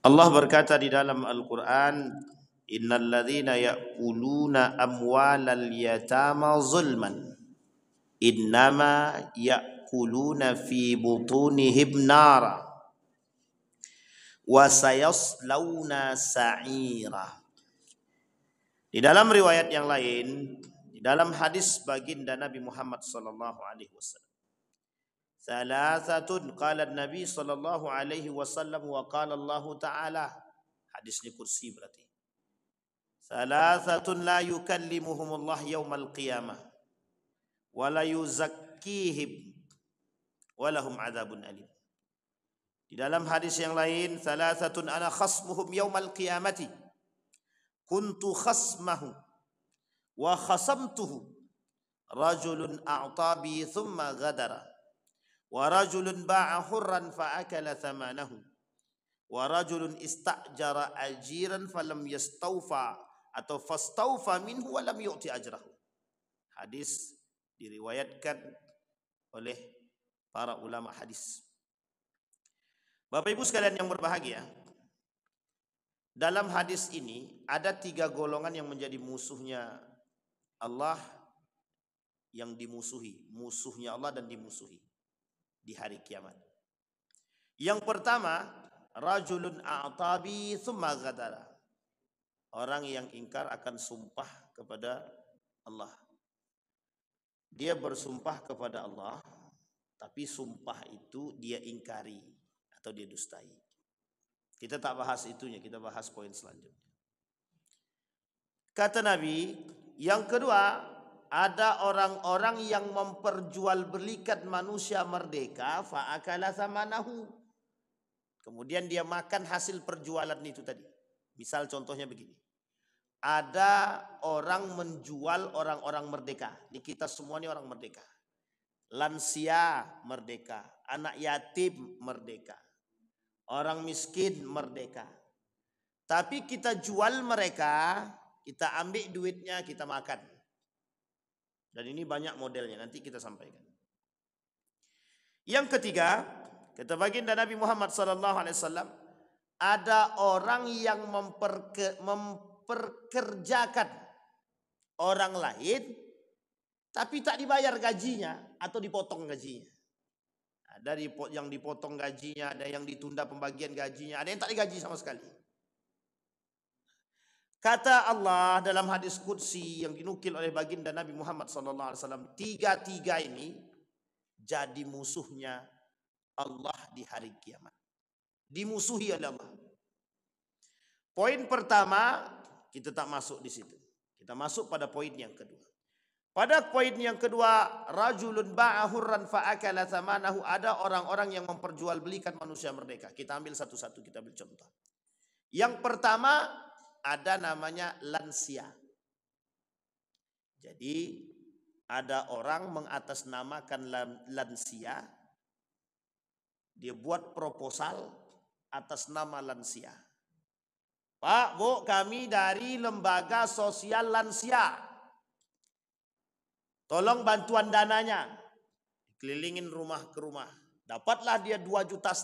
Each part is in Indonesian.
Allah berkata di dalam Al-Quran, innal ladzina ya'kuluna amwalal yatama zulman innama ya'kuluna fi butunihim nara wa sayaslawna sa'ira. Di dalam riwayat yang lain, di dalam hadis baginda Nabi Muhammad sallallahu alaihi wasallam, Salasatun qala Nabi sallallahu alaihi wasallam wa qala Allah taala. Hadis ini kursi berarti. Salasatun la yukallimuhumullah yaumal qiyamah wa la yuzakkihim wa lahum adzabun alim. Di dalam hadis yang lain, salasatun ana khasmuhum yaumal qiyamati. Kuntu khasmahu wa khasamtuhu. Rajulun a'ta bi thumma ghadara. Wa rajulun ba'a hurran fa akala thamanahu. Wa rajulun istajara ajiran falam yastawfa atau fastawfa minhu wa lam yu'ti ajrahu. Hadis diriwayatkan oleh para ulama hadis. Bapak Ibu sekalian yang berbahagia, dalam hadis ini ada 3 golongan yang menjadi musuhnya Allah, yang dimusuhi, musuhnya Allah dan dimusuhi di hari kiamat. Yang pertama, rajulun a'tabi thumma ghadara. Orang yang ingkar akan sumpah kepada Allah. Dia bersumpah kepada Allah, tapi sumpah itu dia ingkari atau dia dustai. Kita tak bahas itunya, kita bahas poin selanjutnya. Kata Nabi, yang kedua, ada orang-orang yang memperjualbelikan manusia merdeka, fa'akala thamanahu. Kemudian dia makan hasil perjualan itu tadi. Misal contohnya begini. Ada orang menjual orang-orang merdeka. Ini kita semua ini orang merdeka. Lansia merdeka, anak yatim merdeka, orang miskin merdeka. Tapi kita jual mereka, kita ambil duitnya, kita makan. Dan ini banyak modelnya, nanti kita sampaikan. Yang ketiga, kata baginda Nabi Muhammad SAW, ada orang yang memperkerjakan orang lain, tapi tak dibayar gajinya atau dipotong gajinya. Ada yang dipotong gajinya, ada yang ditunda pembagian gajinya, ada yang tak digaji sama sekali. Kata Allah dalam hadis qudsi yang dinukil oleh baginda Nabi Muhammad SAW, 3 ini jadi musuhnya Allah di hari kiamat. Dimusuhi oleh Allah. Poin pertama, kita tak masuk di situ. Kita masuk pada poin yang kedua. Pada poin yang kedua, rajulun ba'a hurran fa'akala thamanahu. Ada orang-orang yang memperjualbelikan manusia merdeka. Kita ambil satu-satu, kita ambil contoh. Yang pertama, ada namanya lansia. Jadi ada orang mengatasnamakan lansia. Dia buat proposal atas nama lansia. Pak, Bu, kami dari lembaga sosial lansia. Tolong bantuan dananya. Kelilingin rumah ke rumah. Dapatlah dia 2,5 juta.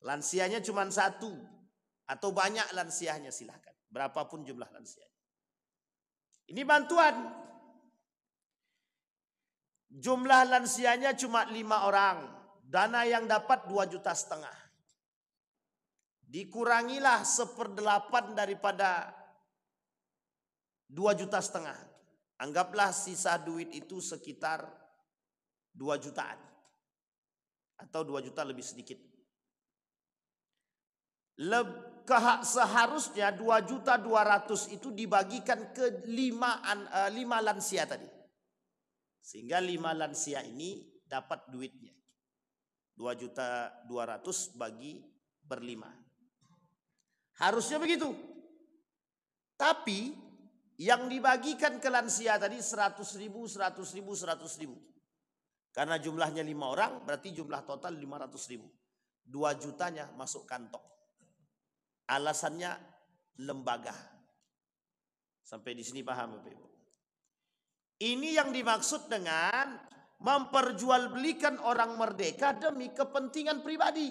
Lansianya cuma 1. Atau banyak lansianya, silahkan. Berapapun jumlah lansianya. Ini bantuan. Jumlah lansianya cuma 5 orang. Dana yang dapat 2,5 juta. Dikurangilah 1/8 daripada 2,5 juta. Anggaplah sisa duit itu sekitar 2 jutaan. Atau 2 juta lebih sedikit. Seharusnya 2.200.000 itu dibagikan ke 5 lansia tadi. Sehingga 5 lansia ini dapat duitnya. 2.200.000 bagi ber-5. Harusnya begitu. Tapi yang dibagikan ke lansia tadi 100.000, 100.000, 100.000. Karena jumlahnya 5 orang, berarti jumlah total 500.000. 2 jutanya masuk kantong. Alasannya lembaga. Sampai di sini paham Bapak Ibu? Ini yang dimaksud dengan memperjualbelikan orang merdeka demi kepentingan pribadi.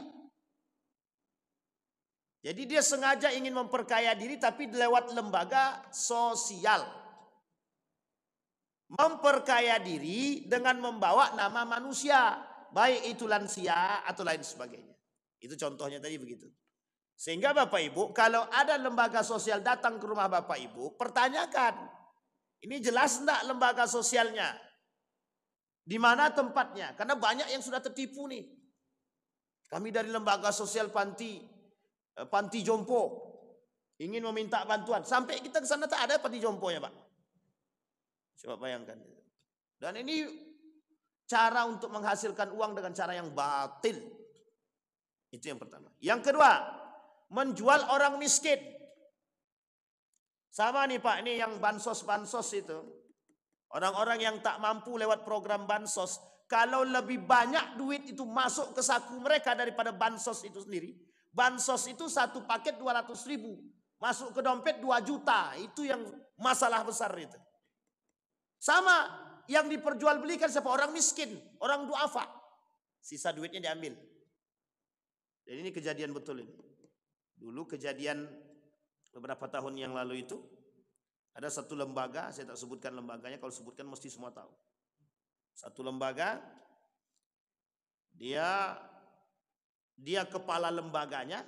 Jadi dia sengaja ingin memperkaya diri tapi lewat lembaga sosial. Memperkaya diri dengan membawa nama manusia, baik itu lansia atau lain sebagainya. Itu contohnya tadi begitu. Sehingga Bapak Ibu, kalau ada lembaga sosial datang ke rumah Bapak Ibu, pertanyakan, ini jelas enggak lembaga sosialnya? Di mana tempatnya? Karena banyak yang sudah tertipu nih. Kami dari lembaga sosial panti jompo ingin meminta bantuan. Sampai kita ke sana tak ada panti jomponya, Pak. Coba bayangkan. Dan ini cara untuk menghasilkan uang dengan cara yang batil. Itu yang pertama. Yang kedua, menjual orang miskin. Sama nih Pak, ini yang bansos-bansos itu. Orang-orang yang tak mampu lewat program bansos. Kalau lebih banyak duit itu masuk ke saku mereka daripada bansos itu sendiri. Bansos itu satu paket 200.000. Masuk ke dompet 2 juta. Itu yang masalah besar itu. Sama yang diperjualbelikan siapa? Orang miskin, orang duafa. Sisa duitnya diambil. Jadi ini kejadian betul ini. Dulu kejadian beberapa tahun yang lalu itu ada satu lembaga, saya tak sebutkan lembaganya, kalau sebutkan mesti semua tahu. Satu lembaga, dia kepala lembaganya,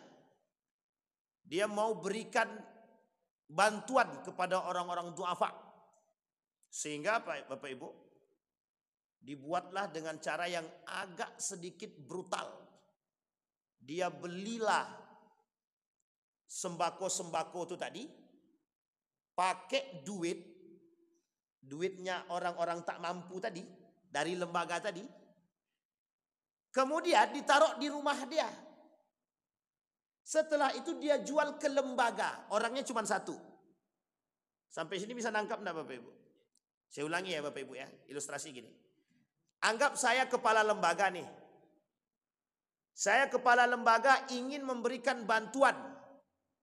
dia mau berikan bantuan kepada orang-orang duafa. Sehingga Bapak Ibu, dibuatlah dengan cara yang agak sedikit brutal. Dia belilah sembako-sembako itu tadi, pakai duitnya orang-orang tak mampu tadi, dari lembaga tadi, kemudian ditaruh di rumah dia. Setelah itu dia jual ke lembaga, orangnya cuma satu. Sampai sini bisa nangkap enggak Bapak Ibu? Saya ulangi ya Bapak Ibu ya, ilustrasi gini. Anggap saya kepala lembaga nih. Saya kepala lembaga ingin memberikan bantuan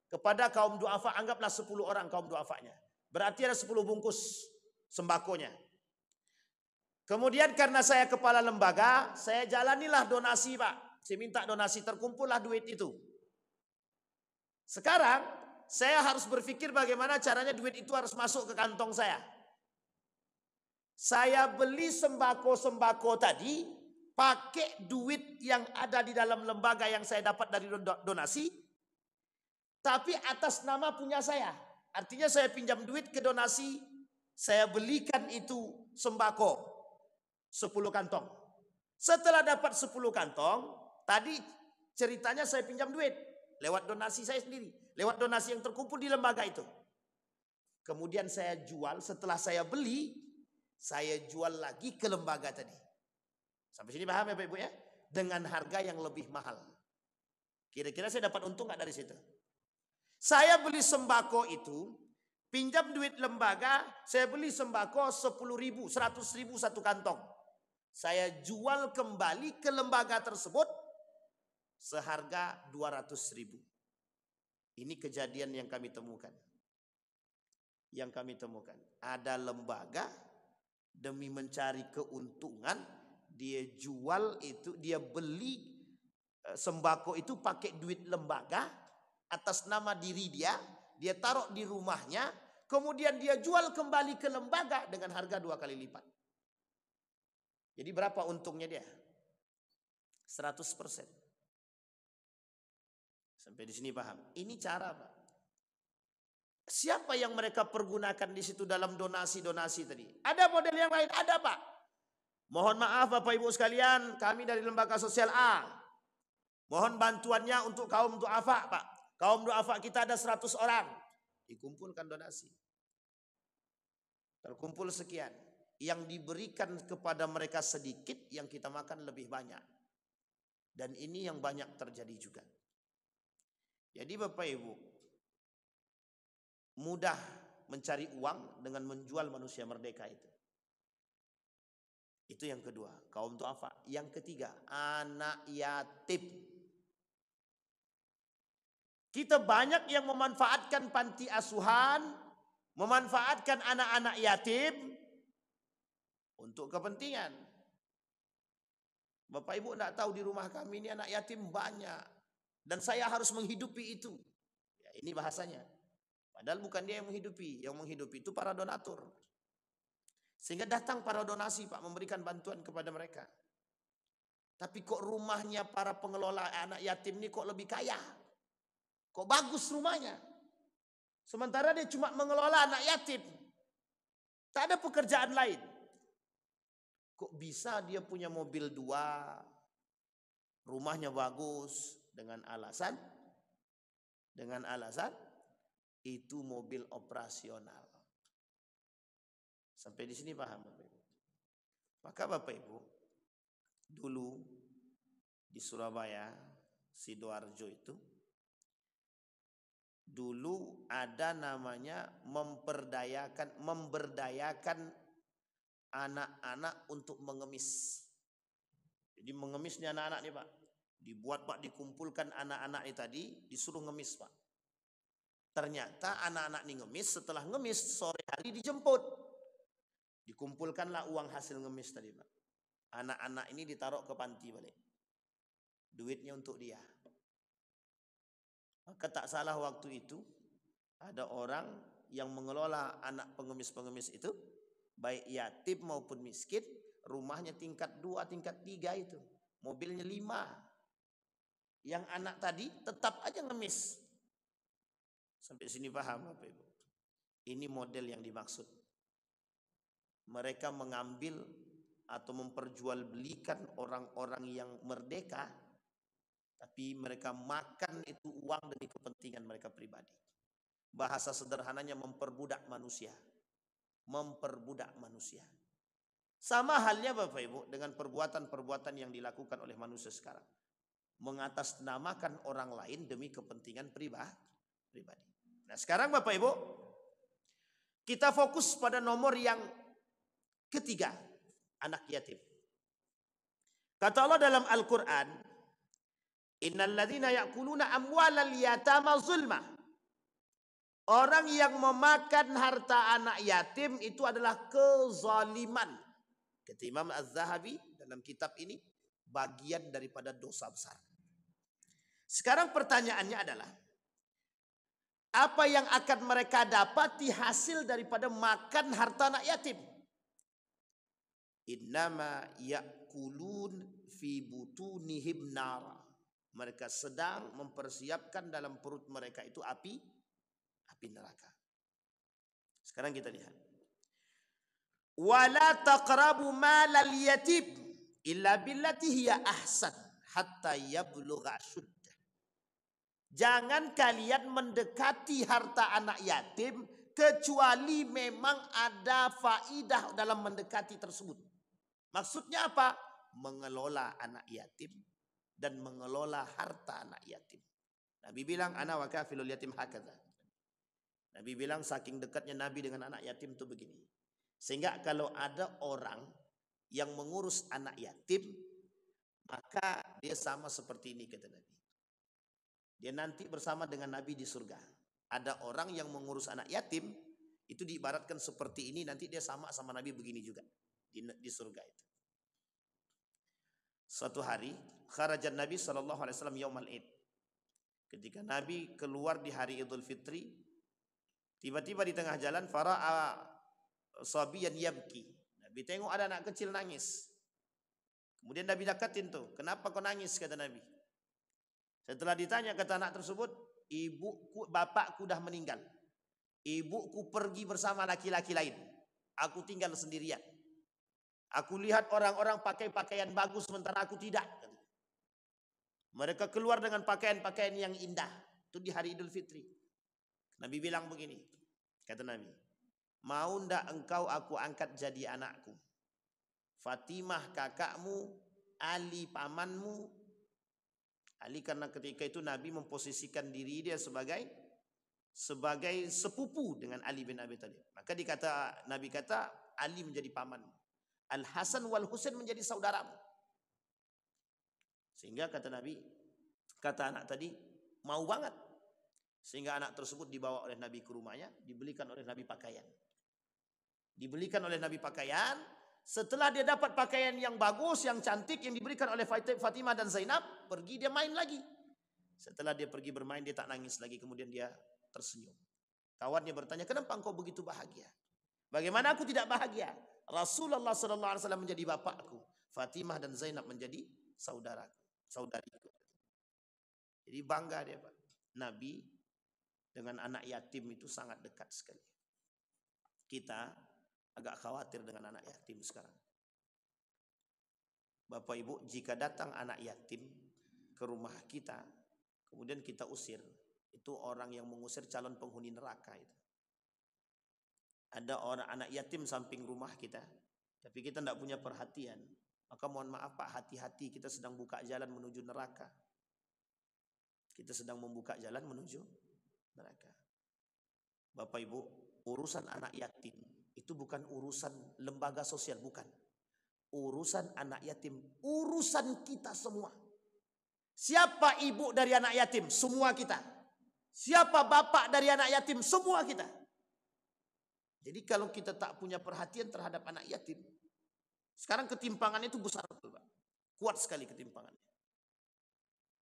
kepada kaum duafa, anggaplah 10 orang kaum duafanya. Berarti ada 10 bungkus sembakonya. Kemudian karena saya kepala lembaga, saya jalanilah donasi Pak. Saya minta donasi, terkumpullah duit itu. Sekarang saya harus berpikir bagaimana caranya duit itu harus masuk ke kantong saya. Saya beli sembako-sembako tadi pakai duit yang ada di dalam lembaga yang saya dapat dari donasi, tapi atas nama punya saya. Artinya saya pinjam duit ke donasi, saya belikan itu sembako 10 kantong. Setelah dapat 10 kantong, tadi ceritanya saya pinjam duit lewat donasi saya sendiri, lewat donasi yang terkumpul di lembaga itu. Kemudian saya jual, setelah saya beli, saya jual lagi ke lembaga tadi. Sampai sini paham ya Bapak Ibu ya? Dengan harga yang lebih mahal. Kira-kira saya dapat untung nggak dari situ? Saya beli sembako itu, pinjam duit lembaga, saya beli sembako 10.000, 100.000 satu kantong. Saya jual kembali ke lembaga tersebut seharga 200.000. Ini kejadian yang kami temukan. Yang kami temukan. Ada lembaga demi mencari keuntungan, dia jual itu, dia beli sembako itu pakai duit lembaga atas nama diri dia taruh di rumahnya, kemudian dia jual kembali ke lembaga dengan harga 2 kali lipat. Jadi berapa untungnya dia? 100%. Sampai di sini paham? Ini cara Pak. Siapa yang mereka pergunakan di situ dalam donasi-donasi tadi? Ada model yang lain? Ada Pak. Mohon maaf Bapak Ibu sekalian, kami dari lembaga sosial A. Mohon bantuannya untuk kaum duafa Pak. Kaum duafa kita ada 100 orang. Dikumpulkan donasi. Terkumpul sekian. Yang diberikan kepada mereka sedikit, yang kita makan lebih banyak. Dan ini yang banyak terjadi juga. Jadi Bapak Ibu, mudah mencari uang dengan menjual manusia merdeka itu. Itu yang kedua, kaum duafa. Yang ketiga, anak yatim. Kita banyak yang memanfaatkan panti asuhan, memanfaatkan anak-anak yatim untuk kepentingan. Bapak Ibu enggak tahu di rumah kami ini anak yatim banyak. dan saya harus menghidupi itu. Ya, ini bahasanya. Padahal bukan dia yang menghidupi itu para donatur. Sehingga datang para donasi Pak, memberikan bantuan kepada mereka. Tapi kok rumahnya para pengelola anak yatim ini kok lebih kaya? Kok bagus rumahnya? Sementara dia cuma mengelola anak yatim. Tak ada pekerjaan lain. Kok bisa dia punya mobil 2, rumahnya bagus, dengan alasan itu mobil operasional. Sampai di sini paham Bapak Ibu? Maka Bapak Ibu, dulu di Surabaya, Sidoarjo itu, dulu ada namanya memberdayakan anak-anak untuk mengemis. Jadi mengemis nih anak-anak nih Pak. Dibuat Pak, dikumpulkan anak-anak ini tadi, disuruh ngemis Pak. Ternyata anak-anak ini ngemis, setelah ngemis sore hari dijemput. Dikumpulkanlah uang hasil ngemis tadi Pak. Anak-anak ini ditaruh ke panti balik. Duitnya untuk dia. Maka tak salah waktu itu ada orang yang mengelola anak pengemis-pengemis itu, baik yatim maupun miskin, rumahnya tingkat 2, tingkat 3 itu. Mobilnya 5. Yang anak tadi tetap aja ngemis. Sampai sini paham Bapak Ibu? Ini model yang dimaksud. Mereka mengambil atau memperjualbelikan orang-orang yang merdeka, tapi mereka makan itu uang demi kepentingan mereka pribadi. Bahasa sederhananya memperbudak manusia. Memperbudak manusia. Sama halnya Bapak Ibu dengan perbuatan-perbuatan yang dilakukan oleh manusia sekarang. Mengatasnamakan orang lain demi kepentingan pribadi. Nah sekarang Bapak Ibu, kita fokus pada nomor yang ketiga, anak yatim. Kata Allah dalam Al-Quran, innal ladzina ya'kuluna amwalal yatama zulma. Orang yang memakan harta anak yatim itu adalah kezaliman. Kata Imam Az-Zahabi dalam kitab ini, bagian daripada dosa besar. Sekarang pertanyaannya adalah, apa yang akan mereka dapati hasil daripada makan harta anak yatim? Innama ya'kulun fi butunihim nara. Mereka sedang mempersiapkan dalam perut mereka itu api neraka. Sekarang kita lihat. Wala taqrabu malal yatim illa billati hiya ahsan hatta yablugha ashuddah. Jangan kalian mendekati harta anak yatim kecuali memang ada faidah dalam mendekati tersebut. Maksudnya apa? Mengelola anak yatim dan mengelola harta anak yatim. Nabi bilang ana wa kafilul yatim hakadha. Nabi bilang saking dekatnya Nabi dengan anak yatim itu begini. Sehingga kalau ada orang yang mengurus anak yatim, maka dia sama seperti ini kata Nabi. Dia nanti bersama dengan Nabi di surga. Ada orang yang mengurus anak yatim, itu diibaratkan seperti ini, nanti dia sama Nabi begini juga di surga itu. Suatu hari, kharajan Nabi SAW yaumal id. Ketika Nabi keluar di hari Idul Fitri, tiba-tiba di tengah jalan fara'a sabiyan yabki. Nabi tengok ada anak kecil nangis. Kemudian Nabi dekatin tuh, kenapa kau nangis kata Nabi. Setelah ditanya kata anak tersebut, ibuku, bapakku dah meninggal. Ibuku pergi bersama laki-laki lain. Aku tinggal sendirian. Aku lihat orang-orang pakai pakaian bagus sementara aku tidak. Mereka keluar dengan pakaian-pakaian yang indah. Itu di hari Idul Fitri. Nabi bilang begini. Kata Nabi, mau ndak engkau aku angkat jadi anakku? Fatimah kakakmu, Ali pamanmu. Ali karena ketika itu Nabi memposisikan diri dia sebagai sepupu dengan Ali bin Abi Thalib. Maka Nabi kata Ali menjadi pamanmu. Al-Hasan wal Husain menjadi saudaramu. Sehingga kata Nabi, kata anak tadi, mau banget. Sehingga anak tersebut dibawa oleh Nabi ke rumahnya, dibelikan oleh Nabi pakaian. Dibelikan oleh Nabi pakaian. Setelah dia dapat pakaian yang bagus, yang cantik, yang diberikan oleh Fatimah dan Zainab, pergi dia main lagi. Setelah dia pergi bermain, dia tak nangis lagi, kemudian dia tersenyum. Kawannya bertanya, kenapa engkau begitu bahagia? Bagaimana aku tidak bahagia? Rasulullah SAW menjadi bapakku, Fatimah dan Zainab menjadi saudariku. Jadi bangga dia, Pak. Nabi dengan anak yatim itu sangat dekat sekali. Kita agak khawatir dengan anak yatim sekarang. Bapak Ibu, jika datang anak yatim ke rumah kita, kemudian kita usir, itu orang yang mengusir calon penghuni neraka itu. Ada orang anak yatim samping rumah kita, tapi kita tidak punya perhatian. Maka mohon maaf Pak, hati-hati, kita sedang buka jalan menuju neraka. Kita sedang membuka jalan menuju neraka. Bapak Ibu, urusan anak yatim itu bukan urusan lembaga sosial, bukan. Urusan anak yatim, urusan kita semua. Siapa ibu dari anak yatim? Semua kita. Siapa bapak dari anak yatim? Semua kita. Jadi kalau kita tak punya perhatian terhadap anak yatim, sekarang ketimpangan itu besar, Pak. Kuat sekali ketimpangannya.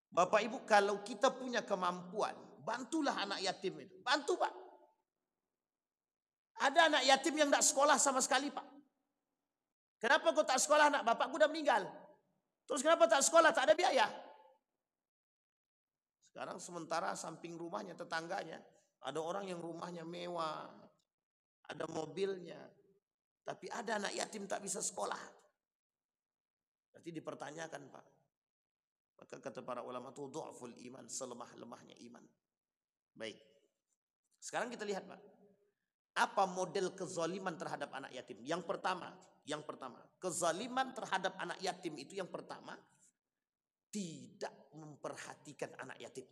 Bapak Ibu, kalau kita punya kemampuan, bantulah anak yatim itu. Bantu, Pak. Ada anak yatim yang tidak sekolah sama sekali, Pak. Kenapa kau tak sekolah? Anak bapakku udah meninggal. Terus kenapa tak sekolah? Tak ada biaya. Sekarang sementara samping rumahnya, tetangganya, ada orang yang rumahnya mewah, ada mobilnya, tapi ada anak yatim tak bisa sekolah. Berarti dipertanyakan, Pak. Maka kata para ulama itu du'aful iman, selemah-lemahnya iman. Baik. Sekarang kita lihat, Pak. Apa model kezaliman terhadap anak yatim? Yang pertama, kezaliman terhadap anak yatim itu yang pertama, tidak memperhatikan anak yatim.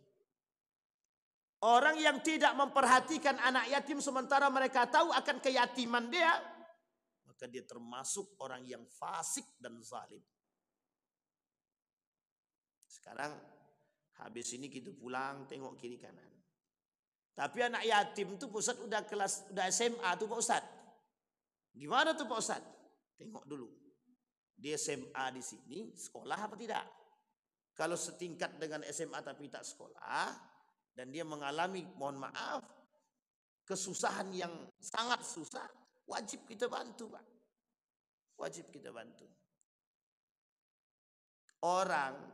Orang yang tidak memperhatikan anak yatim sementara mereka tahu akan keyatiman dia, maka dia termasuk orang yang fasik dan zalim. Sekarang habis ini kita pulang tengok kiri kanan. Tapi anak yatim tuh Pak Ustadz udah SMA tuh Pak Ustadz. Gimana tuh Pak Ustadz? Tengok dulu. Dia SMA di sini, sekolah apa tidak? Kalau setingkat dengan SMA tapi tak sekolah, dan dia mengalami, mohon maaf, kesusahan yang sangat susah, wajib kita bantu, Pak. Wajib kita bantu. Orang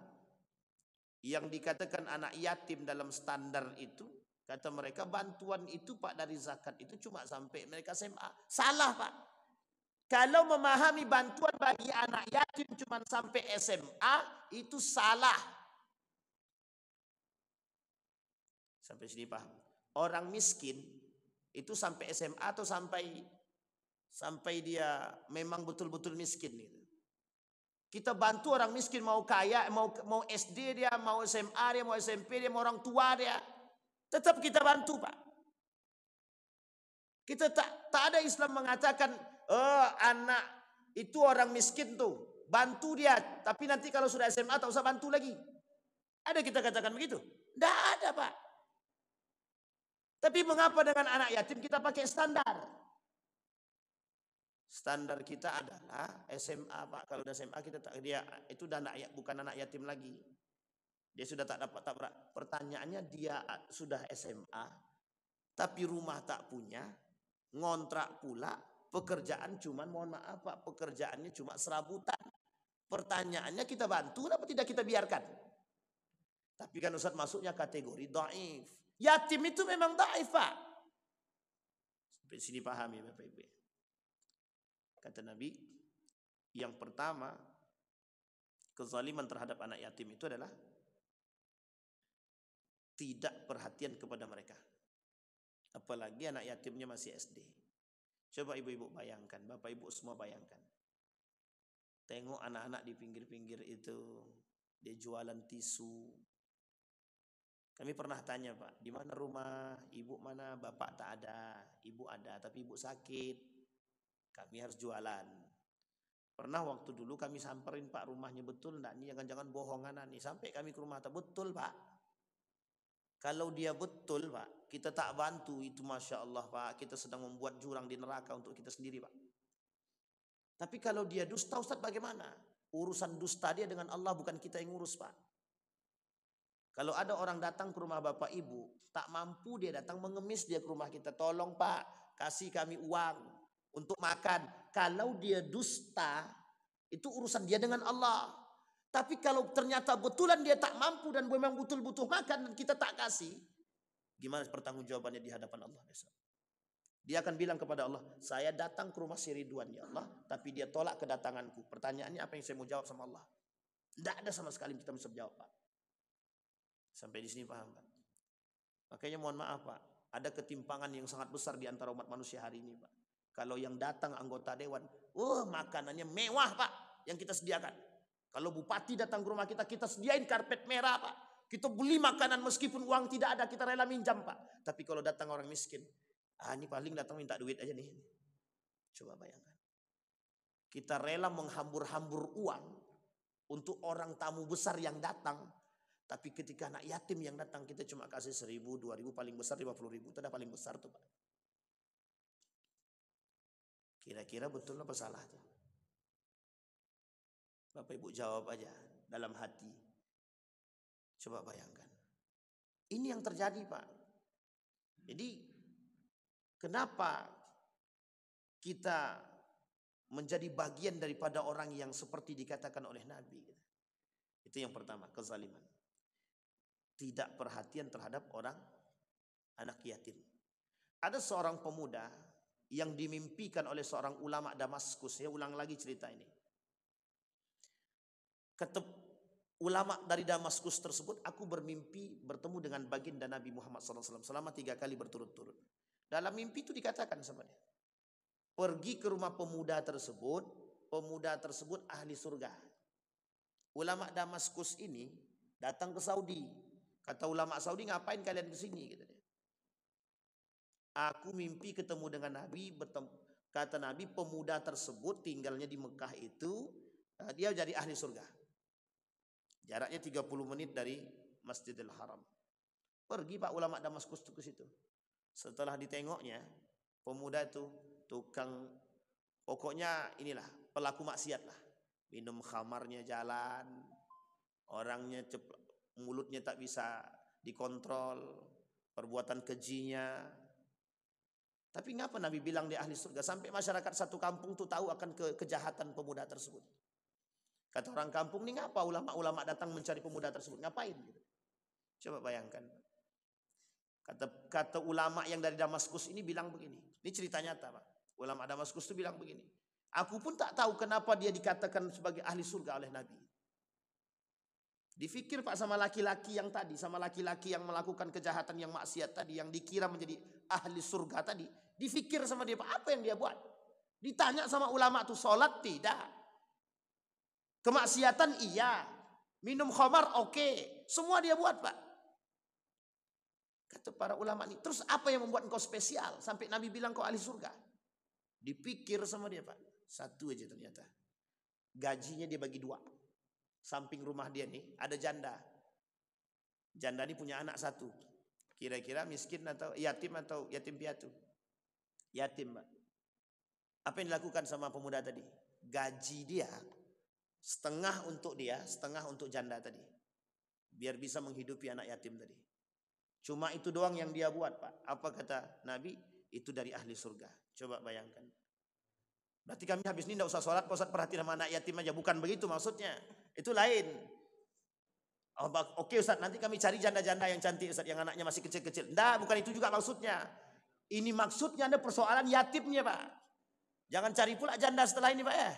yang dikatakan anak yatim dalam standar itu, kata mereka bantuan itu Pak dari zakat itu cuma sampai mereka SMA. Salah Pak. Kalau memahami bantuan bagi anak yatim cuma sampai SMA, itu salah. Sampai sini paham. Orang miskin itu sampai SMA atau sampai dia memang betul-betul miskin gitu. Kita bantu orang miskin, mau kaya, mau SD dia, mau SMA dia, mau SMP dia, mau orang tua dia, tetap kita bantu Pak. Kita tak ada Islam mengatakan anak itu orang miskin tuh, bantu dia, tapi nanti kalau sudah SMA tak usah bantu lagi. Ada kita katakan begitu? Tidak ada Pak. Tapi mengapa dengan anak yatim kita pakai standar? Standar kita adalah SMA Pak. Kalau udah SMA kita dia itu udah bukan anak yatim lagi. Dia sudah tak dapat pertanyaannya, dia sudah SMA tapi rumah tak punya, ngontrak pula, pekerjaan cuman mohon maaf Pak, pekerjaannya cuma serabutan. Pertanyaannya kita bantu apa tidak kita biarkan? Tapi kan Ustaz masuknya kategori dhaif. Yatim itu memang dhaif Pak. Sampai sini pahami Bapak Ibu. Kata Nabi, yang pertama kezaliman terhadap anak yatim itu adalah tidak perhatian kepada mereka. Apalagi anak yatimnya masih SD. Coba ibu-ibu bayangkan, bapak ibu semua bayangkan. Tengok anak-anak di pinggir-pinggir itu, dia jualan tisu. Kami pernah tanya Pak, di mana rumah ibu, mana bapak? Tak ada, ibu ada, tapi ibu sakit. Kami harus jualan. Pernah waktu dulu kami samperin Pak, rumahnya betul enggak? Ini jangan-jangan bohongan nih. Sampai kami ke rumah, tak betul Pak. Kalau dia betul Pak, kita tak bantu itu, Masya Allah Pak, kita sedang membuat jurang di neraka untuk kita sendiri Pak. Tapi kalau dia dusta Ustaz bagaimana? Urusan dusta dia dengan Allah, bukan kita yang ngurus Pak. Kalau ada orang datang ke rumah bapak ibu, tak mampu dia datang mengemis dia ke rumah kita. Tolong pak, kasih kami uang untuk makan. Kalau dia dusta, itu urusan dia dengan Allah. Tapi kalau ternyata betulan dia tak mampu dan memang betul butuh makan dan kita tak kasih, gimana pertanggungjawabannya di hadapan Allah besok? Dia akan bilang kepada Allah, saya datang ke rumah si Ridwan ya Allah, tapi dia tolak kedatanganku. Pertanyaannya apa yang saya mau jawab sama Allah? Tidak ada sama sekali yang kita bisa jawab, Pak. Sampai di sini paham, Pak? Makanya mohon maaf, Pak, ada ketimpangan yang sangat besar di antara umat manusia hari ini, Pak. Kalau yang datang anggota dewan, makanannya mewah, Pak, yang kita sediakan. Kalau bupati datang ke rumah kita, kita sediain karpet merah, Pak. Kita beli makanan meskipun uang tidak ada, kita rela minjam, Pak. Tapi kalau datang orang miskin, ini paling datang minta duit aja nih. Coba bayangkan. Kita rela menghambur-hambur uang untuk orang tamu besar yang datang. Tapi ketika anak yatim yang datang, kita cuma kasih 1.000, 2.000, paling besar 50.000. Itu udah paling besar tuh, Pak. Kira-kira betul apa salah tuh? Bapak Ibu jawab aja dalam hati. Coba bayangkan. Ini yang terjadi, Pak. Jadi kenapa kita menjadi bagian daripada orang yang seperti dikatakan oleh Nabi? Itu yang pertama, kezaliman. Tidak perhatian terhadap orang anak yatim. Ada seorang pemuda yang dimimpikan oleh seorang ulama Damaskus. Saya ulang lagi cerita ini. Kata ulama dari Damaskus tersebut, aku bermimpi bertemu dengan baginda Nabi Muhammad SAW selama 3 kali berturut-turut. Dalam mimpi itu dikatakan sama dia, pergi ke rumah pemuda tersebut ahli surga. Ulama Damaskus ini datang ke Saudi. Kata ulama Saudi, ngapain kalian ke sini? Aku mimpi ketemu dengan Nabi. Kata Nabi, pemuda tersebut tinggalnya di Mekah itu, dia jadi ahli surga. Jaraknya 30 menit dari Masjidil Haram. Pergi Pak ulama Damaskus itu ke situ. Setelah ditengoknya, pemuda itu tukang, pokoknya inilah pelaku maksiat lah. Minum khamarnya jalan, orangnya mulutnya tak bisa dikontrol, perbuatan kejinya. Tapi ngapa Nabi bilang dia ahli surga? Sampai masyarakat satu kampung tuh tahu akan kejahatan pemuda tersebut. Kata orang kampung, ini ngapa ulama-ulama datang mencari pemuda tersebut? Ngapain? Gitu. Coba bayangkan. Kata ulama yang dari Damaskus ini bilang begini. Ini cerita nyata, Pak. Ulama Damaskus itu bilang begini. Aku pun tak tahu kenapa dia dikatakan sebagai ahli surga oleh Nabi. Difikir Pak sama laki-laki yang tadi, sama laki-laki yang melakukan kejahatan yang maksiat tadi, yang dikira menjadi ahli surga tadi. Difikir sama dia, Pak, apa yang dia buat? Ditanya sama ulama itu, sholat tidak. Kemaksiatan iya. Minum khamar oke. Semua dia buat, Pak. Kata para ulama ini, terus apa yang membuat engkau spesial? Sampai Nabi bilang kau ahli surga. Dipikir sama dia, Pak. Satu aja ternyata. Gajinya dia bagi 2. Samping rumah dia nih ada janda. Janda ini punya anak 1. Kira-kira miskin atau yatim piatu? Yatim, Pak. Apa yang dilakukan sama pemuda tadi? Gaji dia setengah untuk dia, setengah untuk janda tadi. Biar bisa menghidupi anak yatim tadi. Cuma itu doang yang dia buat, Pak. Apa kata Nabi? Itu dari ahli surga. Coba bayangkan. Berarti kami habis ini tidak usah sholat, Ustaz perhatiin sama anak yatim aja. Bukan begitu maksudnya. Itu lain. Oke Ustaz, nanti kami cari janda-janda yang cantik Ustaz, yang anaknya masih kecil-kecil. Nah, bukan itu juga maksudnya. Ini maksudnya ada persoalan yatimnya, Pak. Jangan cari pula janda setelah ini, Pak ya.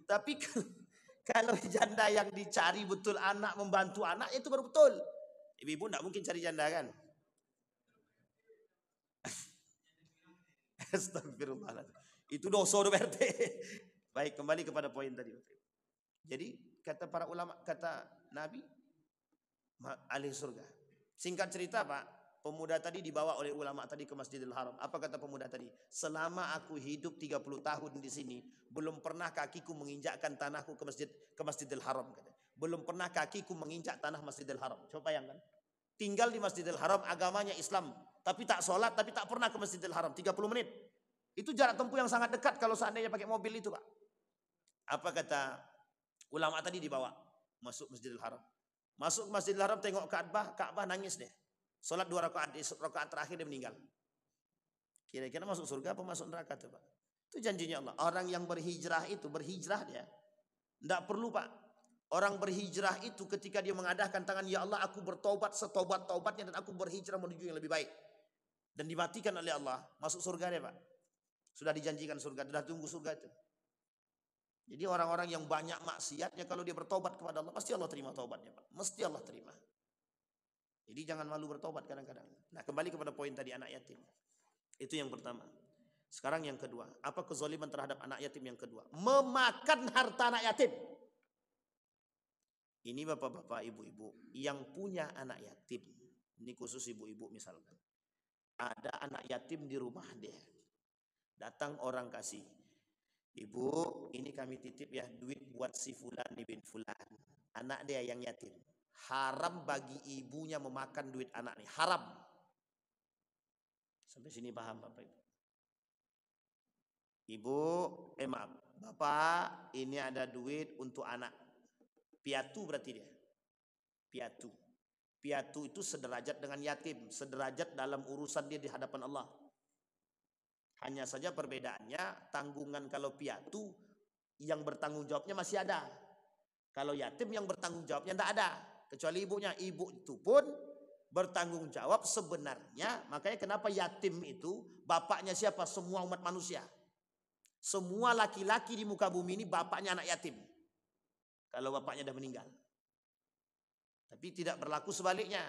Tapi kalau janda yang dicari betul anak, membantu anak, itu baru betul. Ibu-ibu tidak mungkin cari janda kan? Astagfirullahaladzim. Itu dosa PRT. Baik, kembali kepada poin tadi. Jadi kata para ulama, kata Nabi, ahli surga. Singkat cerita, Pak, pemuda tadi dibawa oleh ulama tadi ke Masjidil Haram. Apa kata pemuda tadi? Selama aku hidup 30 tahun di sini, belum pernah kakiku menginjakkan tanahku ke Masjidil Haram. Belum pernah kakiku menginjak tanah Masjidil Haram. Coba bayangkan. Tinggal di Masjidil Haram, agamanya Islam, tapi tak sholat, tapi tak pernah ke Masjidil Haram. 30 menit. Itu jarak tempuh yang sangat dekat kalau seandainya pakai mobil itu, Pak. Apa kata ulama tadi? Dibawa masuk Masjidil Haram. Masuk ke Masjidil Haram tengok Ka'bah nangis deh. Salat 2 rakaat, di rakaat terakhir dia meninggal. Kira-kira masuk surga apa masuk neraka tuh Pak? Itu janjinya Allah. Orang yang berhijrah itu berhijrah dia. Tidak perlu Pak. Orang berhijrah itu ketika dia mengadahkan tangan, ya Allah aku bertobat setobat-tobatnya dan aku berhijrah menuju yang lebih baik. Dan dimatikan oleh Allah, masuk surga dia Pak. Sudah dijanjikan surga, sudah tunggu surga itu. Jadi orang-orang yang banyak maksiatnya kalau dia bertobat kepada Allah, pasti Allah terima taubatnya Pak. Mesti Allah terima. Jadi jangan malu bertobat kadang-kadang. Nah kembali kepada poin tadi anak yatim. Itu yang pertama. Sekarang yang kedua. Apa kezaliman terhadap anak yatim yang kedua? Memakan harta anak yatim. Ini bapak-bapak, ibu-ibu yang punya anak yatim. Ini khusus ibu-ibu misalkan. Ada anak yatim di rumah dia. Datang orang kasih. Ibu, ini kami titip ya duit buat si fulan bin fulan. Anak dia yang yatim. Haram bagi ibunya memakan duit anak ini. Haram. Sampai sini paham Bapak Ibu? Ibu, maaf. Bapak, ini ada duit untuk anak. Piatu berarti dia. Piatu. Piatu itu sederajat dengan yatim. Sederajat dalam urusan dia di hadapan Allah. Hanya saja perbedaannya, tanggungan kalau piatu yang bertanggung jawabnya masih ada. Kalau yatim yang bertanggung jawabnya tidak ada. Kecuali ibunya. Ibu itu pun bertanggung jawab sebenarnya. Makanya kenapa yatim itu bapaknya siapa? Semua umat manusia. Semua laki-laki di muka bumi ini bapaknya anak yatim. Kalau bapaknya sudah meninggal. Tapi tidak berlaku sebaliknya.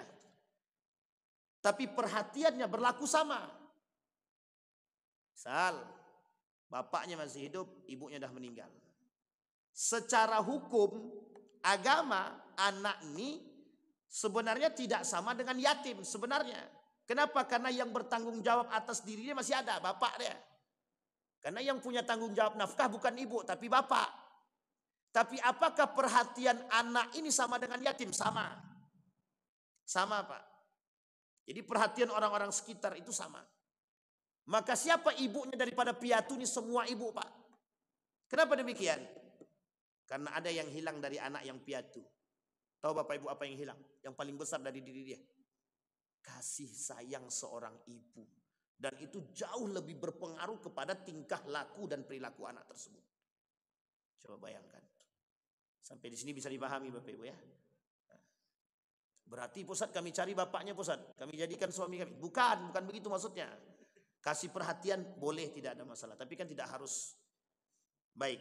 Tapi perhatiannya berlaku sama. Misal, bapaknya masih hidup, ibunya sudah meninggal. Secara hukum, agama, anak ini sebenarnya tidak sama dengan yatim sebenarnya. Kenapa? Karena yang bertanggung jawab atas dirinya masih ada, bapak dia. Karena yang punya tanggung jawab nafkah bukan ibu, tapi bapak. Tapi apakah perhatian anak ini sama dengan yatim? Sama. Sama Pak. Jadi perhatian orang-orang sekitar itu sama. Maka siapa ibunya daripada piatu ini? Semua ibu Pak. Kenapa demikian? Karena ada yang hilang dari anak yang piatu. Tahu Bapak Ibu apa yang hilang? Yang paling besar dari diri dia. Kasih sayang seorang ibu. Dan itu jauh lebih berpengaruh kepada tingkah laku dan perilaku anak tersebut. Coba bayangkan. Sampai di sini bisa dipahami Bapak Ibu ya. Berarti pusat kami cari bapaknya pusat. Kami jadikan suami kami. Bukan begitu maksudnya. Kasih perhatian boleh, tidak ada masalah. Tapi kan tidak harus. Baik.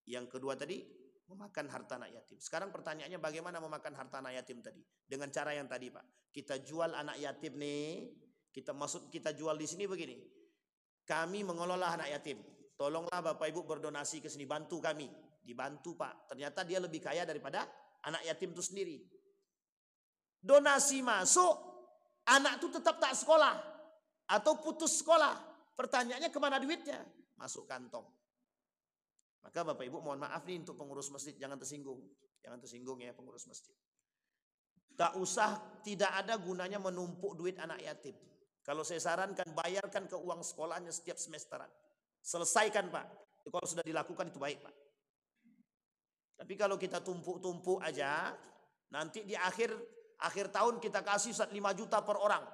Yang kedua tadi, memakan harta anak yatim. Sekarang pertanyaannya bagaimana memakan harta anak yatim tadi? Dengan cara yang tadi Pak. Kita jual anak yatim nih. Kita jual di sini begini. Kami mengelola anak yatim. Tolonglah Bapak Ibu berdonasi ke sini. Bantu kami. Dibantu Pak. Ternyata dia lebih kaya daripada anak yatim itu sendiri. Donasi masuk. Anak itu tetap tak sekolah. Atau putus sekolah. Pertanyaannya kemana duitnya? Masuk kantong. Maka Bapak Ibu mohon maaf nih untuk pengurus masjid. Jangan tersinggung. Jangan tersinggung ya pengurus masjid. Tak usah, tidak ada gunanya menumpuk duit anak yatim. Kalau saya sarankan bayarkan ke uang sekolahnya setiap semesteran. Selesaikan Pak. Kalau sudah dilakukan itu baik Pak. Tapi kalau kita tumpuk-tumpuk aja. Nanti di akhir tahun kita kasih 5 juta per orang.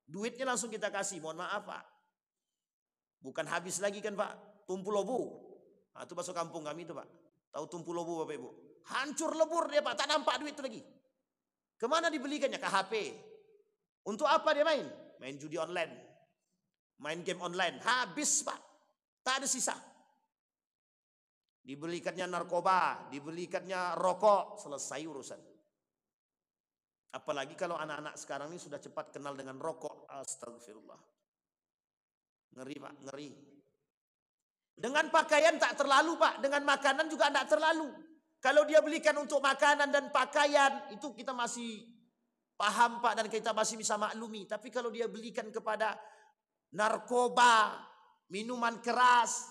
Duitnya langsung kita kasih, mohon maaf Pak. Bukan habis lagi kan Pak. Tumpu lobu. Nah, itu bahasa kampung kami itu Pak. Tahu tumpu lobu Bapak Ibu? Hancur lebur dia Pak, tak nampak duit itu lagi. Kemana dibelikannya? Ke HP. Untuk apa dia main? Main judi online. Main game online. Habis Pak. Tak ada sisa. Dibelikannya narkoba. Dibelikannya rokok. Selesai urusan. Apalagi kalau anak-anak sekarang ini sudah cepat kenal dengan rokok. Astagfirullah. Ngeri Pak, ngeri. Dengan pakaian tak terlalu Pak. Dengan makanan juga tak terlalu. Kalau dia belikan untuk makanan dan pakaian. Itu kita masih paham Pak. Dan kita masih bisa maklumi. Tapi kalau dia belikan kepada narkoba. Minuman keras.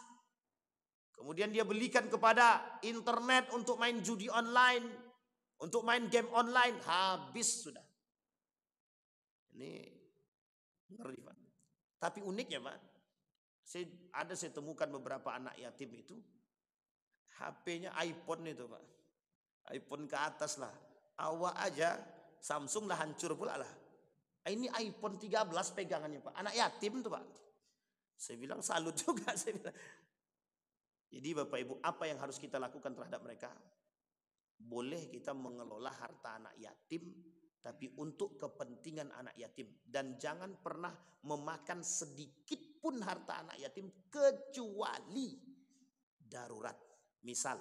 Kemudian dia belikan kepada internet untuk main judi online. Untuk main game online, habis sudah. Ini ngeri Pak. Tapi uniknya Pak, saya temukan beberapa anak yatim itu, HP-nya iPhone itu Pak. iPhone ke atas lah. Awak aja Samsung lah hancur pula lah. Ini iPhone 13 pegangannya Pak. Anak yatim tuh Pak. Saya bilang salut juga. Saya bilang. Jadi Bapak Ibu, apa yang harus kita lakukan terhadap mereka? Boleh kita mengelola harta anak yatim, tapi untuk kepentingan anak yatim. Dan jangan pernah memakan sedikit pun harta anak yatim kecuali darurat. Misal,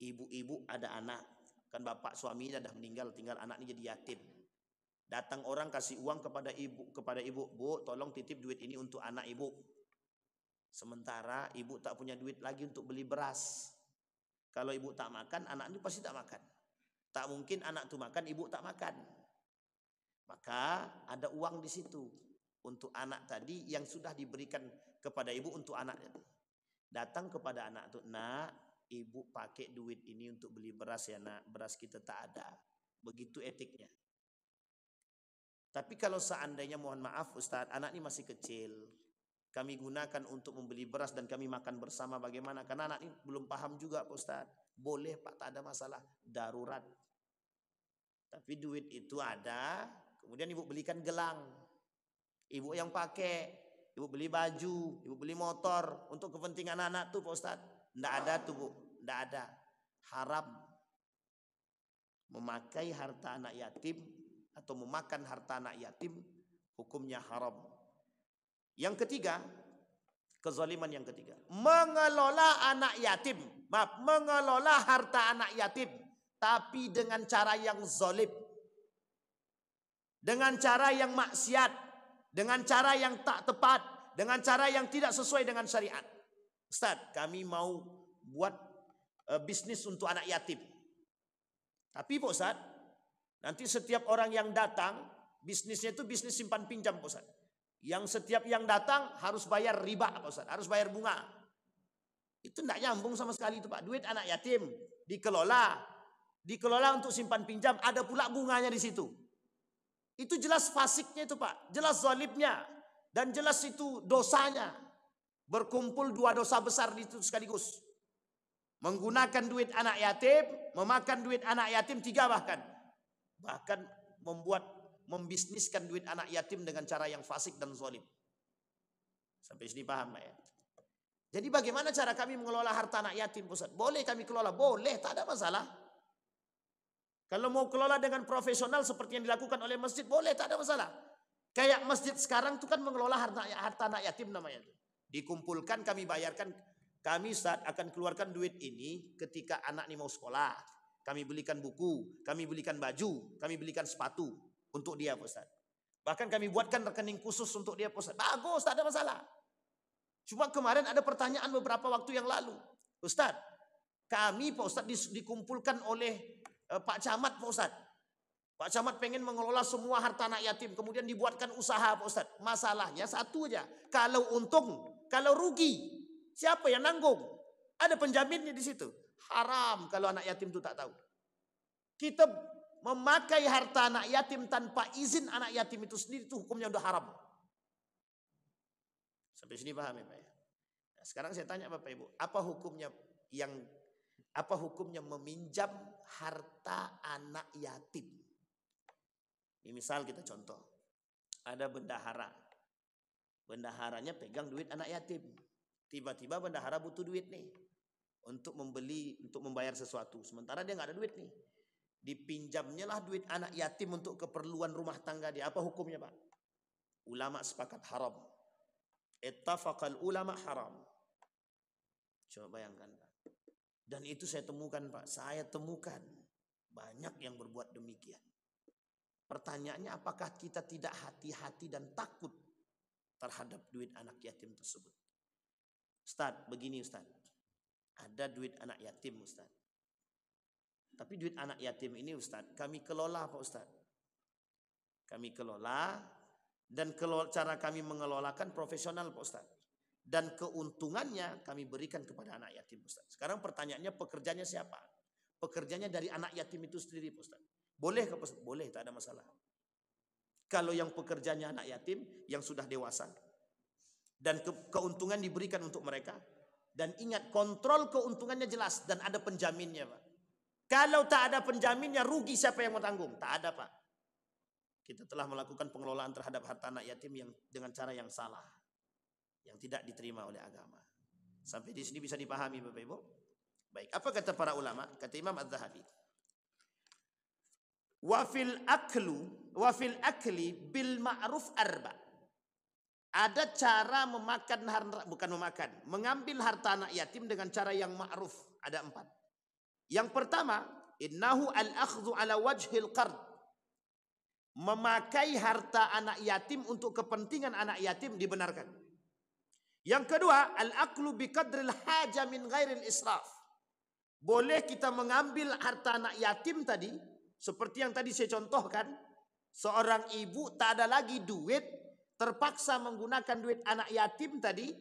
ibu-ibu ada anak, kan bapak suaminya dah meninggal, tinggal anaknya jadi yatim. Datang orang kasih uang kepada ibu, Bu, tolong titip duit ini untuk anak ibu. Sementara ibu tak punya duit lagi untuk beli beras. Kalau ibu tak makan, anak itu pasti tak makan. Tak mungkin anak itu makan, ibu tak makan. Maka ada uang di situ untuk anak tadi yang sudah diberikan kepada ibu untuk anak itu. Datang kepada anak itu, nak, ibu pakai duit ini untuk beli beras ya nak, beras kita tak ada. Begitu etiknya. Tapi kalau seandainya mohon maaf Ustaz, anak ini masih kecil, kami gunakan untuk membeli beras dan kami makan bersama bagaimana? Karena anak ini belum paham juga Pak Ustaz. Boleh Pak, tak ada masalah, darurat. Tapi duit itu ada, kemudian ibu belikan gelang. Ibu yang pakai, ibu beli baju, ibu beli motor untuk kepentingan anak tuh Pak Ustaz. Tidak ada tuh Bu, tidak ada. Haram memakai harta anak yatim atau memakan harta anak yatim, hukumnya haram. Yang ketiga, kezaliman yang ketiga, mengelola anak yatim, mengelola harta anak yatim, tapi dengan cara yang zalim, dengan cara yang maksiat, dengan cara yang tak tepat, dengan cara yang tidak sesuai dengan syariat. Ustaz, kami mau buat bisnis untuk anak yatim. Tapi Pak Ustaz, nanti setiap orang yang datang, bisnisnya itu bisnis simpan pinjam Pak Ustaz. Yang setiap yang datang harus bayar riba Pak Ustaz, harus bayar bunga. Itu tidak nyambung sama sekali itu Pak. Duit anak yatim dikelola untuk simpan pinjam, ada pula bunganya di situ. Itu jelas fasiknya itu Pak, jelas zalimnya, dan jelas itu dosanya. Berkumpul dua dosa besar di situ sekaligus. Menggunakan duit anak yatim, memakan duit anak yatim, 3 bahkan. Bahkan membisniskan duit anak yatim dengan cara yang fasik dan zalim. Sampai sini paham Pak ya? Jadi bagaimana cara kami mengelola harta anak yatim Ustaz? Boleh kami kelola, boleh, tak ada masalah. Kalau mau kelola dengan profesional seperti yang dilakukan oleh masjid, boleh, tak ada masalah. Kayak masjid sekarang itu kan mengelola harta anak yatim namanya. Dikumpulkan, kami bayarkan. Kami Ustaz akan keluarkan duit ini ketika anak ini mau sekolah. Kami belikan buku, kami belikan baju, kami belikan sepatu untuk dia Pak Ustaz. Bahkan kami buatkan rekening khusus untuk dia Pak Ustaz. Bagus, tak ada masalah. Cuma kemarin ada pertanyaan beberapa waktu yang lalu. Ustaz, kami Pak Ustaz dikumpulkan oleh Pak Camat Pak Ustaz. Pak Camat pengen mengelola semua harta anak yatim. Kemudian dibuatkan usaha Pak Ustaz. Masalahnya satu aja. Kalau untung, kalau rugi, siapa yang nanggung? Ada penjaminnya di situ. Haram kalau anak yatim itu tak tahu. Kita memakai harta anak yatim tanpa izin anak yatim itu sendiri, itu hukumnya udah haram. Sampai sini paham ya Pak ya? Nah, sekarang saya tanya Bapak Ibu, apa hukumnya meminjam harta anak yatim? Ini misal kita contoh, ada bendahara. Bendaharanya pegang duit anak yatim. Tiba-tiba bendahara butuh duit nih untuk membayar sesuatu. Sementara dia nggak ada duit nih. Dipinjamnya lah duit anak yatim untuk keperluan rumah tangga dia. Apa hukumnya Pak? Ulama sepakat haram. Ittafaqal ulama haram. Coba bayangkan Pak. Dan itu saya temukan Pak. Saya temukan banyak yang berbuat demikian. Pertanyaannya, apakah kita tidak hati-hati dan takut terhadap duit anak yatim tersebut? Ustaz, begini Ustaz. Ada duit anak yatim Ustaz. Tapi duit anak yatim ini Ustaz, kami kelola Pak Ustaz. Kami kelola, dan cara kami mengelolakan profesional Pak Ustaz. Dan keuntungannya kami berikan kepada anak yatim Ustaz. Sekarang pertanyaannya, pekerjanya siapa? Pekerjanya dari anak yatim itu sendiri Pak Ustaz. Boleh Pak Ustaz? Boleh, tak ada masalah. Kalau yang pekerjanya anak yatim yang sudah dewasa, dan keuntungan diberikan untuk mereka, dan ingat, kontrol keuntungannya jelas dan ada penjaminnya Pak. Kalau tak ada penjaminnya, rugi siapa yang mau tanggung? Tak ada, Pak. Kita telah melakukan pengelolaan terhadap harta anak yatim yang dengan cara yang salah, yang tidak diterima oleh agama. Sampai di sini bisa dipahami, Bapak Ibu? Baik, apa kata para ulama? Kata Imam Az-Zahabi, wa fil akli bil ma'ruf arba. Ada cara memakan harta, bukan memakan, mengambil harta anak yatim dengan cara yang ma'ruf. Ada 4. Yang pertama, innahu al-akhdhu ala wajhil qard. Memakai harta anak yatim untuk kepentingan anak yatim dibenarkan. Yang kedua, al-aklu biqadril haja min ghairil israf. Boleh kita mengambil harta anak yatim tadi, seperti yang tadi saya contohkan, seorang ibu tak ada lagi duit, terpaksa menggunakan duit anak yatim tadi,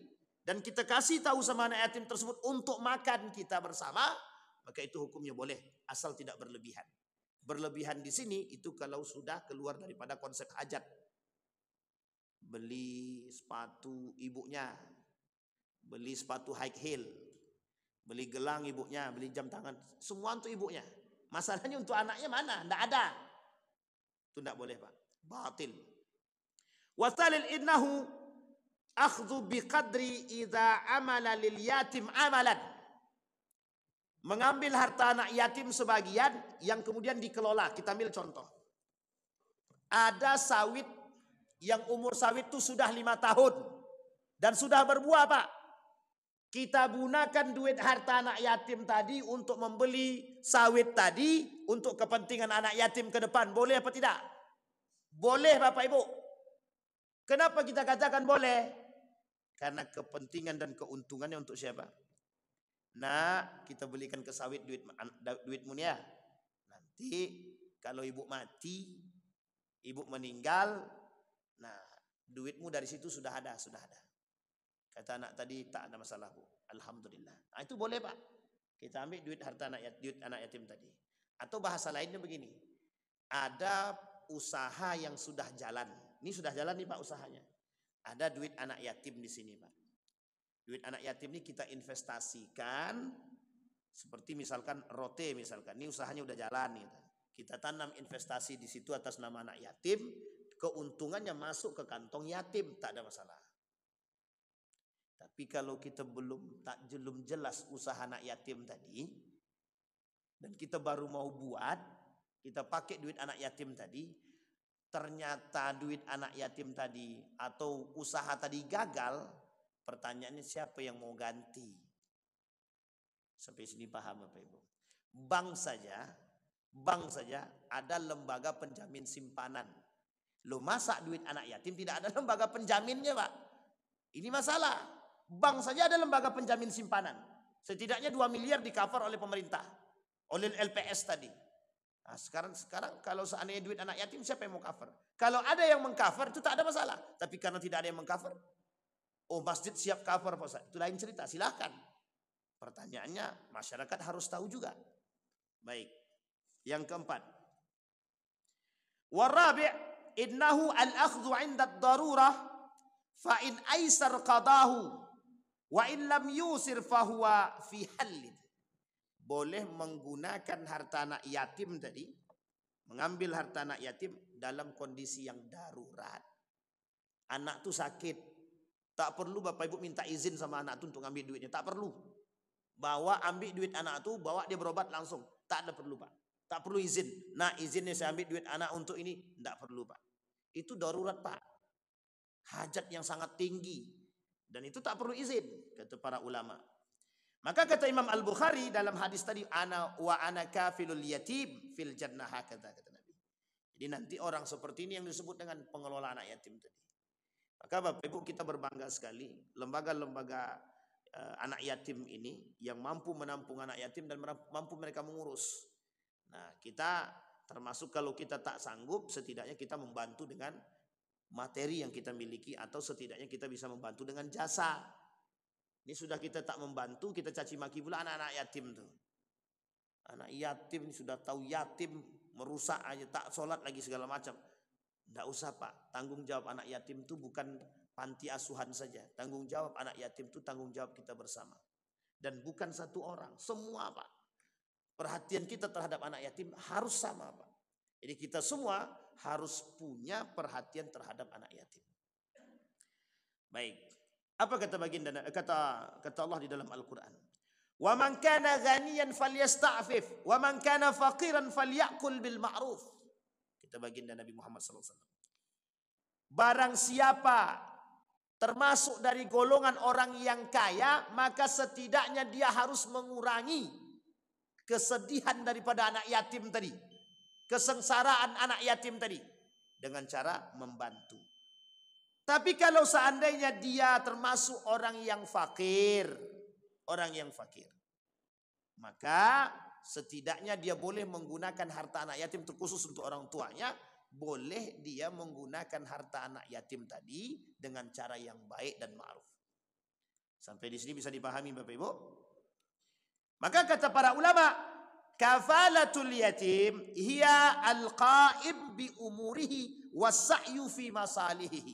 dan kita kasih tahu sama anak yatim tersebut untuk makan kita bersama, maka itu hukumnya boleh, asal tidak berlebihan. Berlebihan di sini itu kalau sudah keluar daripada konsep hajat. Beli sepatu ibunya, beli sepatu high heel, beli gelang ibunya, beli jam tangan, semua untuk ibunya. Masalahnya untuk anaknya mana? Tidak ada. Itu tidak boleh, Pak. Batil. Wasalil innahu akhdhu biqadri idza amala lil yatim amalan. Mengambil harta anak yatim sebagian yang kemudian dikelola. Kita ambil contoh. Ada sawit yang umur sawit itu sudah 5 tahun dan sudah berbuah, Pak. Kita gunakan duit harta anak yatim tadi untuk membeli sawit tadi untuk kepentingan anak yatim ke depan. Boleh apa tidak? Boleh, Bapak Ibu. Kenapa kita katakan boleh? Karena kepentingan dan keuntungannya untuk siapa? Nah, kita belikan ke sawit duitmu ya. Nanti kalau ibu mati, ibu meninggal, nah duitmu dari situ sudah ada. Kata anak tadi, tak ada masalah, Bu. Alhamdulillah. Nah, itu boleh, Pak. Kita ambil duit harta duit anak yatim tadi. Atau bahasa lainnya begini. Ada usaha yang sudah jalan. Ini sudah jalan nih, Pak, usahanya. Ada duit anak yatim di sini, Pak. Duit anak yatim ini kita investasikan, seperti misalkan rote misalkan. Ini usahanya udah jalan nih. Kita tanam investasi di situ atas nama anak yatim, keuntungannya masuk ke kantong yatim, tak ada masalah. Tapi kalau kita belum jelas usaha anak yatim tadi, dan kita baru mau buat, kita pakai duit anak yatim tadi, ternyata duit anak yatim tadi atau usaha tadi gagal, pertanyaannya siapa yang mau ganti? Sampai sini paham, Bapak Ibu? Bank saja ada lembaga penjamin simpanan. Lo masa duit anak yatim tidak ada lembaga penjaminnya, Pak? Ini masalah. Bank saja ada lembaga penjamin simpanan. Setidaknya 2 miliar di cover oleh pemerintah, oleh LPS tadi. Nah, sekarang kalau seandainya duit anak yatim, siapa yang mau cover? Kalau ada yang mengcover itu tak ada masalah. Tapi karena tidak ada yang mengcover, oh masjid siap cover, Pak Ustaz, itu lain cerita, silahkan. Pertanyaannya masyarakat harus tahu juga. Baik. Yang keempat. Warabi' innahu al-akhdhu 'inda ad-darurah fa in aisar qadahu wa in lam yusir fahuwa fi halid. Boleh menggunakan harta anak yatim tadi, mengambil harta anak yatim dalam kondisi yang darurat. Anak tuh sakit, tak perlu Bapak Ibu minta izin sama anak tuh untuk ngambil duitnya, tak perlu. Bawa ambil duit anak tuh, bawa dia berobat langsung, tak ada perlu, Pak. Tak perlu izin. Nah, izinnya saya ambil duit anak untuk ini, tak perlu, Pak. Itu darurat, Pak. Hajat yang sangat tinggi, dan itu tak perlu izin, kata para ulama. Maka kata Imam Al-Bukhari dalam hadis tadi, ana kafilul yatim fil jannah, kata Nabi. Jadi nanti orang seperti ini yang disebut dengan pengelola anak yatim tadi. Maka Bapak Ibu, kita berbangga sekali lembaga-lembaga anak yatim ini yang mampu menampung anak yatim dan mampu mereka mengurus. Nah, kita termasuk kalau kita tak sanggup, setidaknya kita membantu dengan materi yang kita miliki, atau setidaknya kita bisa membantu dengan jasa. Ini sudah kita tak membantu, kita caci maki pula anak-anak yatim tuh. Anak yatim sudah tahu yatim, merusak aja, tak sholat lagi segala macam. Tidak usah, Pak. Tanggung jawab anak yatim itu bukan panti asuhan saja. Tanggung jawab anak yatim itu tanggung jawab kita bersama. Dan bukan satu orang, semua, Pak. Perhatian kita terhadap anak yatim harus sama, Pak. Jadi kita semua harus punya perhatian terhadap anak yatim. Baik. Apa kata baginda kata Allah di dalam Al-Qur'an? Wa man kana ghaniyan falyasta'fif wa man kana faqiran falyakul bil ma'ruf. Kata baginda Nabi Muhammad SAW. Barang siapa termasuk dari golongan orang yang kaya, maka setidaknya dia harus mengurangi kesedihan daripada anak yatim tadi, kesengsaraan anak yatim tadi, dengan cara membantu. Tapi kalau seandainya dia termasuk orang yang fakir, maka setidaknya dia boleh menggunakan harta anak yatim, terkhusus untuk orang tuanya, boleh dia menggunakan harta anak yatim tadi dengan cara yang baik dan ma'ruf. Sampai di sini bisa dipahami Bapak Ibu? Maka kata para ulama, kafalatul yatim hiya al-qa'im bi umurihi was-sa'yu fi masalihi.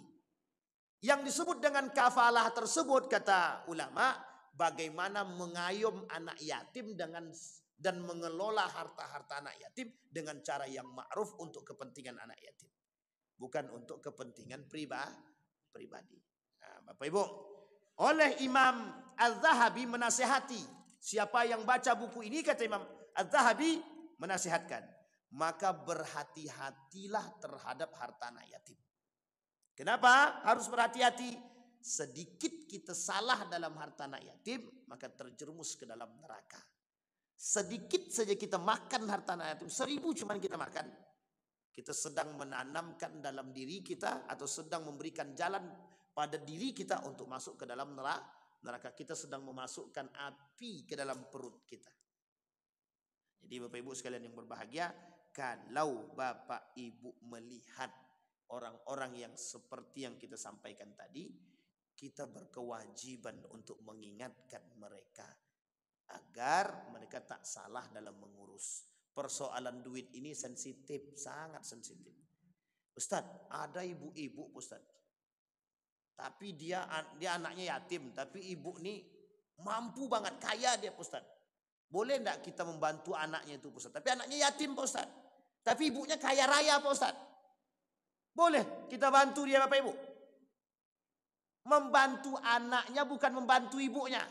Yang disebut dengan kafalah tersebut, kata ulama, bagaimana mengayom anak yatim dan mengelola harta-harta anak yatim dengan cara yang ma'ruf untuk kepentingan anak yatim, bukan untuk kepentingan pribadi. Nah, Bapak Ibu, oleh Imam Az-Zahabi menasihati, siapa yang baca buku ini, kata Imam Az-Zahabi menasihatkan, maka berhati-hatilah terhadap harta anak yatim. Kenapa harus berhati-hati? Sedikit kita salah dalam harta anak yatim, maka terjerumus ke dalam neraka. Sedikit saja kita makan harta anak yatim, 1000 cuman kita makan, kita sedang menanamkan dalam diri kita atau sedang memberikan jalan pada diri kita untuk masuk ke dalam neraka. Kita sedang memasukkan api ke dalam perut kita. Jadi Bapak Ibu sekalian yang berbahagia, kalau Bapak Ibu melihat orang-orang yang seperti yang kita sampaikan tadi, kita berkewajiban untuk mengingatkan mereka agar mereka tak salah dalam mengurus. Persoalan duit ini sensitif, sangat sensitif. Ustadz, ada ibu-ibu Ustadz, tapi dia anaknya yatim, tapi ibu nih mampu banget, kaya dia Ustaz. Boleh enggak kita membantu anaknya itu Ustaz? Tapi anaknya yatim Ustaz, tapi ibunya kaya raya Ustaz. Boleh kita bantu dia Bapak Ibu? Membantu anaknya bukan membantu ibunya.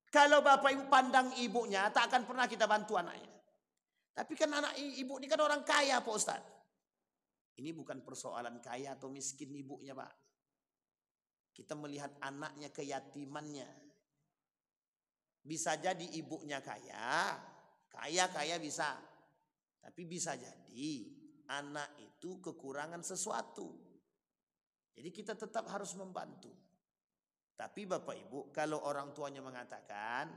Kalau Bapak Ibu pandang ibunya, tak akan pernah kita bantu anaknya. Tapi kan anak ibu ini kan orang kaya Pak Ustaz. Ini bukan persoalan kaya atau miskin ibunya Pak. Kita melihat anaknya, keyatimannya. Bisa jadi ibunya kaya bisa. Tapi bisa jadi anak itu kekurangan sesuatu. Jadi kita tetap harus membantu. Tapi Bapak Ibu, kalau orang tuanya mengatakan,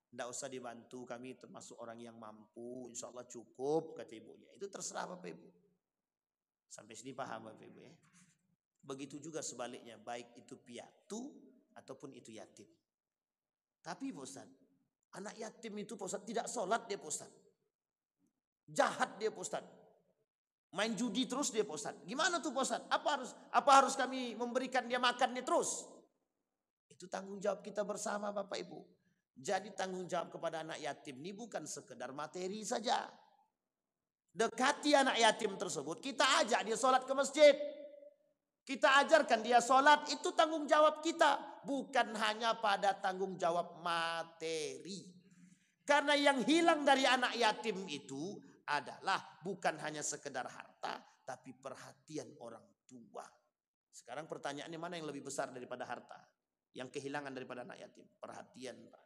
tidak usah dibantu, kami termasuk orang yang mampu, insya Allah cukup, kata ibunya. Itu terserah Bapak Ibu. Sampai sini paham Bapak Ibu ya. Begitu juga sebaliknya, baik itu piatu ataupun itu yatim. Tapi Pak Ustaz, anak yatim itu Pak Ustaz tidak sholat dia Pak Ustaz. Jahat dia Pak Ustaz. Main judi terus dia Pak Ustaz. Gimana tuh Pak Ustaz? Apa harus kami memberikan dia makan dia terus? Itu tanggung jawab kita bersama Bapak Ibu. Jadi tanggung jawab kepada anak yatim ini bukan sekedar materi saja. Dekati anak yatim tersebut, kita ajak dia sholat ke masjid, kita ajarkan dia sholat, itu tanggung jawab kita, bukan hanya pada tanggung jawab materi. Karena yang hilang dari anak yatim itu adalah bukan hanya sekedar harta, tapi perhatian orang tua. Sekarang pertanyaannya, mana yang lebih besar daripada harta? Yang kehilangan daripada anak yatim? Perhatian Pak.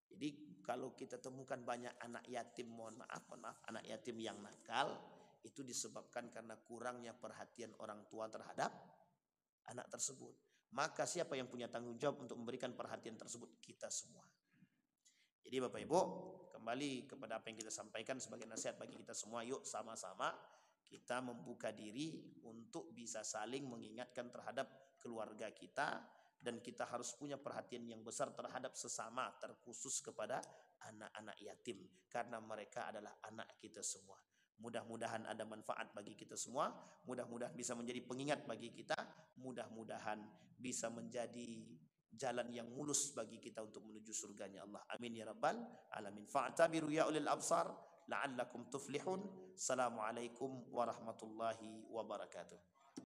Jadi kalau kita temukan banyak anak yatim, mohon maaf, anak yatim yang nakal, itu disebabkan karena kurangnya perhatian orang tua terhadap anak tersebut. Maka siapa yang punya tanggung jawab untuk memberikan perhatian tersebut? Kita semua. Jadi Bapak Ibu, kembali kepada apa yang kita sampaikan sebagai nasihat bagi kita semua, yuk sama-sama kita membuka diri untuk bisa saling mengingatkan terhadap keluarga kita. Dan kita harus punya perhatian yang besar terhadap sesama, terkhusus kepada anak-anak yatim. Karena mereka adalah anak kita semua. Mudah-mudahan ada manfaat bagi kita semua. Mudah-mudahan bisa menjadi pengingat bagi kita. Mudah-mudahan bisa menjadi jalan yang mulus bagi kita untuk menuju surganya Allah. Amin ya rabbal alamin. Fa'tabiru ya ulil absar la'allakum tuflihun. Assalamualaikum warahmatullahi wabarakatuh.